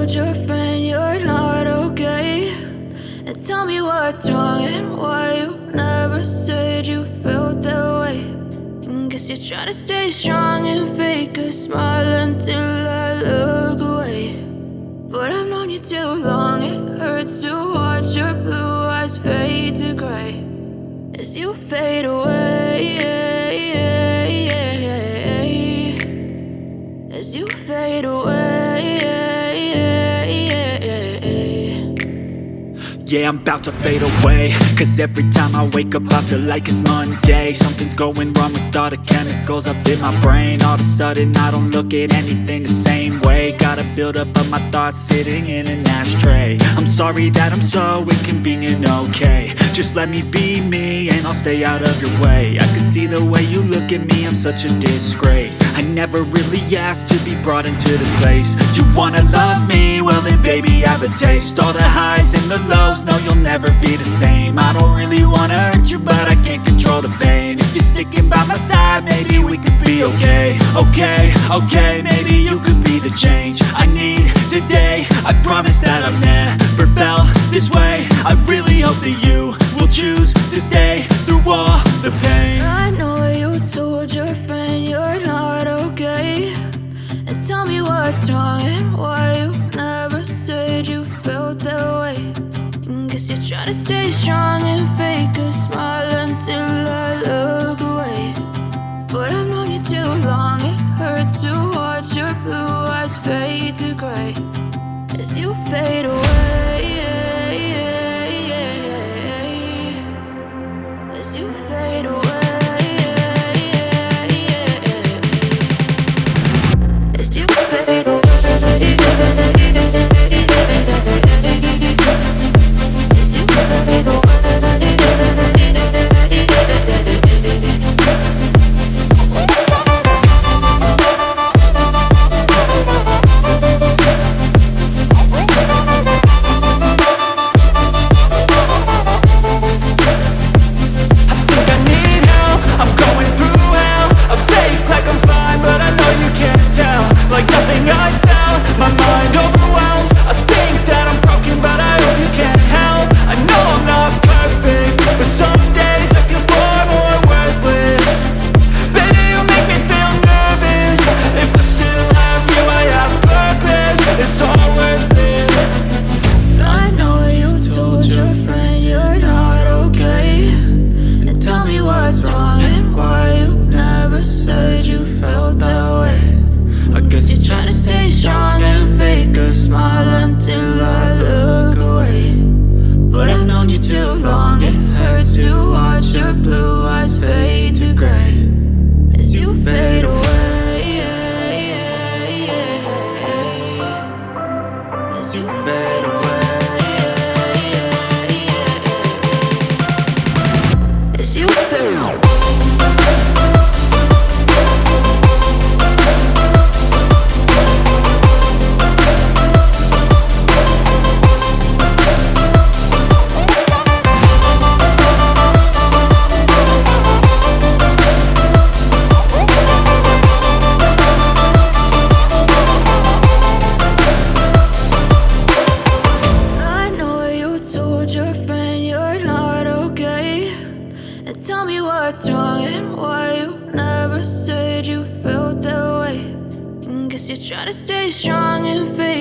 told your friend you're not okay, and tell me what's wrong and why you never said you felt that way. And guess you're trying to stay strong and fake a smile until I look away. But I've known you too long, it hurts to watch your blue eyes fade to gray as you fade away, as you fade away. Yeah, I'm about to fade away, cause every time I wake up I feel like it's Monday. Something's going wrong with all the chemicals up in my brain. All of a sudden I don't look at anything the same way. Got a buildup of my thoughts sitting in an ashtray. I'm sorry that I'm so inconvenient, okay. Just let me be me and I'll stay out of your way. I can see the way you look at me, I'm such a disgrace. I never really asked to be brought into this place. You wanna love me? Well then baby, have a taste. All the highs and the lows, no, you'll never be the same. I don't really wanna hurt you, but I can't control the pain. If you're sticking by my side, maybe we could be okay. Okay, maybe you could be the change I need today. I promise that I've never felt this way. I really hope that you will choose to stay through all the pain. I know you told your friend you're not okay, and tell me what's wrong and why you never said you felt that way. And guess you're trying to stay strong and fake a smile until I look away. But I've known you too long, it hurts to watch your blue eyes fade to gray as you fade away, as you fade away. As you fade away, as you fade away. Like nothing I found, my mind overwhelms. I think that I'm broken, but I hope you can't help. I know I'm not perfect, but some days I feel far more worthless. Baby, you make me feel nervous. If I still have you, I have purpose. It's all worth it. I know you told your friend you're not okay, and tell me what's wrong and why you never said you felt that way. I guess you're trying to stay strong and fake a smile until I look away. But I've known you too long, it hurts to watch your blue eyes fade to gray as you fade away, as you fade away, as you fade away. Your friend you're not okay, and tell me what's wrong and why you never said you felt that way. And guess you're trying to stay strong and fake